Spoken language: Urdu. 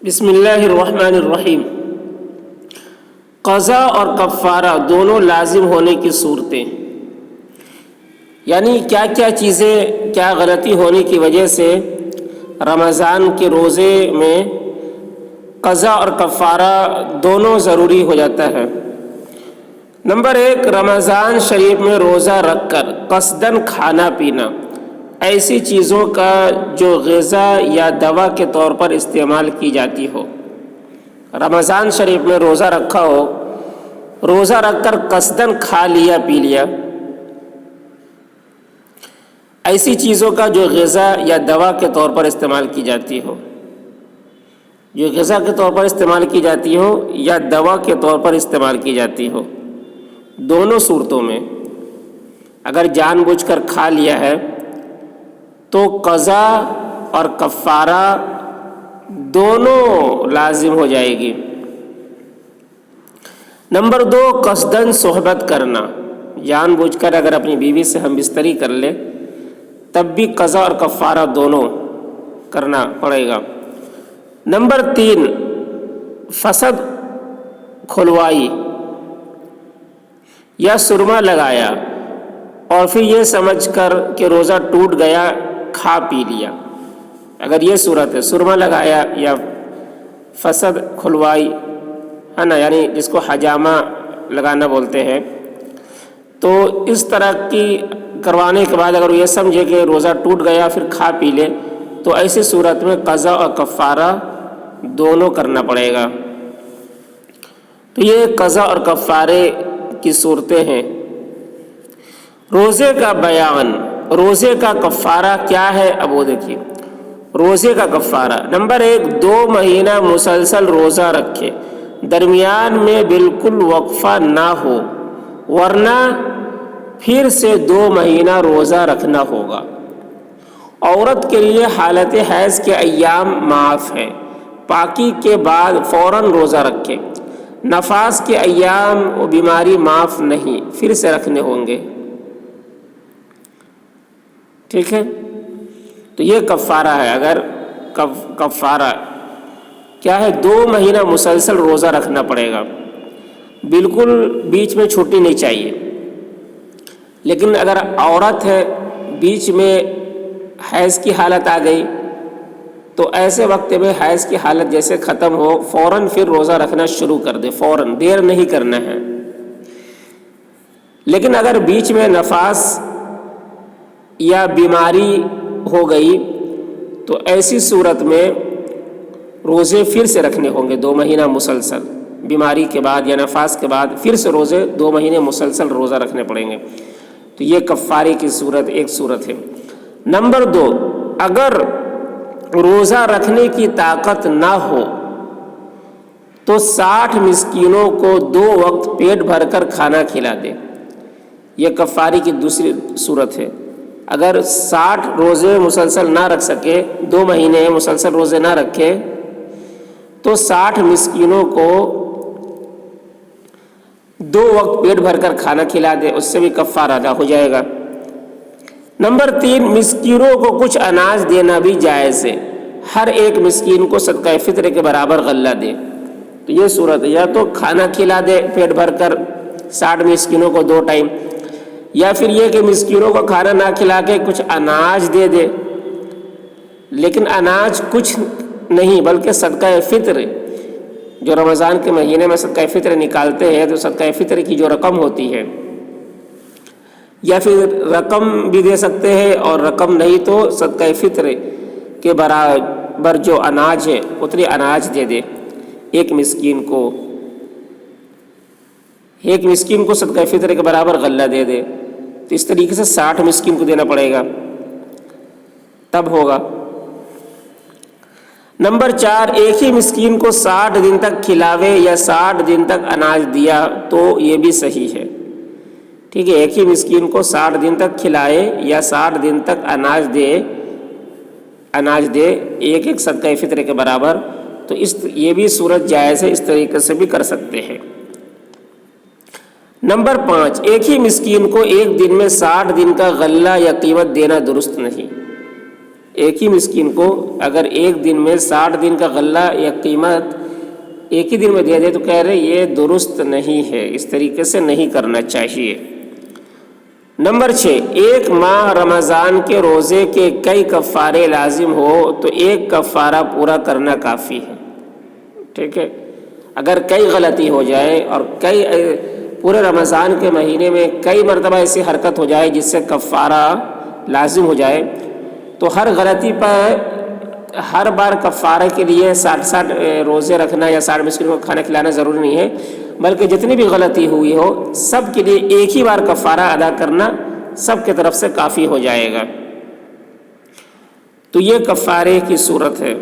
بسم اللہ الرحمن الرحیم۔ قضا اور کفارہ دونوں لازم ہونے کی صورتیں، یعنی کیا کیا چیزیں، کیا غلطی ہونے کی وجہ سے رمضان کے روزے میں قضا اور کفارہ دونوں ضروری ہو جاتا ہے۔ نمبر 1، رمضان شریف میں روزہ رکھ کر قصداً کھانا پینا، ایسی چیزوں کا جو غذا یا دوا کے طور پر استعمال کی جاتی ہو۔ رمضان شریف میں روزہ رکھا ہو، روزہ رکھ کر قصداً کھا لیا پی لیا، ایسی چیزوں کا جو غذا یا دوا کے طور پر استعمال کی جاتی ہو، جو غذا کے طور پر استعمال کی جاتی ہو یا دوا کے طور پر استعمال کی جاتی ہو، دونوں صورتوں میں اگر جان بوجھ کر کھا لیا ہے تو قضا اور کفارہ دونوں لازم ہو جائے گی۔ نمبر 2، قصداً صحبت کرنا، جان بوجھ کر اگر اپنی بیوی سے ہم بستری کر لے تب بھی قضا اور کفارہ دونوں کرنا پڑے گا۔ نمبر 3، فسد کھلوائی یا سرما لگایا اور پھر یہ سمجھ کر کہ روزہ ٹوٹ گیا کھا پی لیا، اگر یہ صورت ہے، سرما لگایا یا فسد کھلوائی ہے نا، یعنی جس کو حجامہ لگانا بولتے ہیں، تو اس طرح کی کروانے کے بعد اگر وہ یہ سمجھے کہ روزہ ٹوٹ گیا پھر کھا پی لے تو ایسی صورت میں قضا اور کفارہ دونوں کرنا پڑے گا۔ تو یہ قضا اور کفارے کی صورتیں ہیں۔ روزے کا بیان، روزے کا کفارہ کیا ہے؟ اب وہ دیکھیے، روزے کا کفارہ نمبر 1، 2 مہینہ مسلسل روزہ رکھے، درمیان میں بالکل وقفہ نہ ہو، ورنہ پھر سے 2 مہینہ روزہ رکھنا ہوگا۔ عورت کے لیے حالت حیض کے ایام معاف ہے، پاکی کے بعد فوراً روزہ رکھے۔ نفاس کے ایام و بیماری معاف نہیں، پھر سے رکھنے ہوں گے۔ ٹھیک ہے، تو یہ کفارہ ہے۔ اگر کفارہ کیا ہے؟ 2 مہینہ مسلسل روزہ رکھنا پڑے گا، بالکل بیچ میں چھوٹی نہیں چاہیے۔ لیکن اگر عورت ہے، بیچ میں حیض کی حالت آ گئی تو ایسے وقت میں حیض کی حالت جیسے ختم ہو فوراً پھر روزہ رکھنا شروع کر دے، فوراً، دیر نہیں کرنا ہے۔ لیکن اگر بیچ میں نفاس یا بیماری ہو گئی تو ایسی صورت میں روزے پھر سے رکھنے ہوں گے 2 مہینہ مسلسل، بیماری کے بعد یا نفاس کے بعد پھر سے روزے 2 مہینے مسلسل روزہ رکھنے پڑیں گے۔ تو یہ کفارے کی صورت ایک صورت ہے۔ نمبر 2، اگر روزہ رکھنے کی طاقت نہ ہو تو 60 مسکینوں کو 2 وقت پیٹ بھر کر کھانا کھلا دے، یہ کفارے کی دوسری صورت ہے۔ اگر 60 روزے مسلسل نہ رکھ سکے، 2 مہینے مسلسل روزے نہ رکھے تو 60 مسکینوں کو 2 وقت پیٹ بھر کر کھانا کھلا دے، اس سے بھی کفارہ ادا ہو جائے گا۔ نمبر 3، مسکینوں کو کچھ اناج دینا بھی جائز ہے، ہر ایک مسکین کو صدقہ فطر کے برابر غلہ دے۔ تو یہ صورت ہے، یا تو کھانا کھلا دے پیٹ بھر کر 60 مسکینوں کو 2 ٹائم، یا پھر یہ کہ مسکینوں کو کھانا نہ کھلا کے کچھ اناج دے دے، لیکن اناج کچھ نہیں بلکہ صدقہ فطر، جو رمضان کے مہینے میں صدقہ فطر نکالتے ہیں تو صدقہ فطر کی جو رقم ہوتی ہے، یا پھر رقم بھی دے سکتے ہیں اور رقم نہیں تو صدقہ فطر کے برابر جو اناج ہے اتنے اناج دے دے ایک مسکین کو صدقہ فطر کے برابر غلہ دے دے، تو اس طریقے سے 60 مسکین کو دینا پڑے گا تب ہوگا۔ نمبر 4، ایک ہی مسکین کو 60 دن تک کھلاوے یا 60 دن تک اناج دیا تو یہ بھی صحیح ہے۔ ٹھیک ہے، ایک ہی مسکین کو 60 دن تک کھلائے یا 60 دن تک اناج دے ایک صدقہ فطر کے برابر، تو یہ بھی صورت جائز ہے، اس طریقے سے بھی کر سکتے ہیں۔ نمبر 5، ایک ہی مسکین کو ایک دن میں 60 دن کا غلہ یا قیمت دینا درست نہیں۔ ایک ہی مسکین کو اگر ایک دن میں 60 دن کا غلہ یا قیمت ایک ہی دن میں دے دے تو کہہ رہے یہ درست نہیں ہے، اس طریقے سے نہیں کرنا چاہیے۔ نمبر 6، ایک ماہ رمضان کے روزے کے کئی کفارے لازم ہو تو ایک کفارہ پورا کرنا کافی ہے، ٹھیک ہے۔ اگر کئی غلطی ہو جائے اور کئی پورے رمضان کے مہینے میں کئی مرتبہ ایسی حرکت ہو جائے جس سے کفارہ لازم ہو جائے تو ہر غلطی پر ہر بار کفارہ کے لیے 60 روزے رکھنا یا 60 مسکینوں کو کھانا کھلانا ضروری نہیں ہے، بلکہ جتنی بھی غلطی ہوئی ہو سب کے لیے ایک ہی بار کفارہ ادا کرنا سب کی طرف سے کافی ہو جائے گا۔ تو یہ کفارے کی صورت ہے۔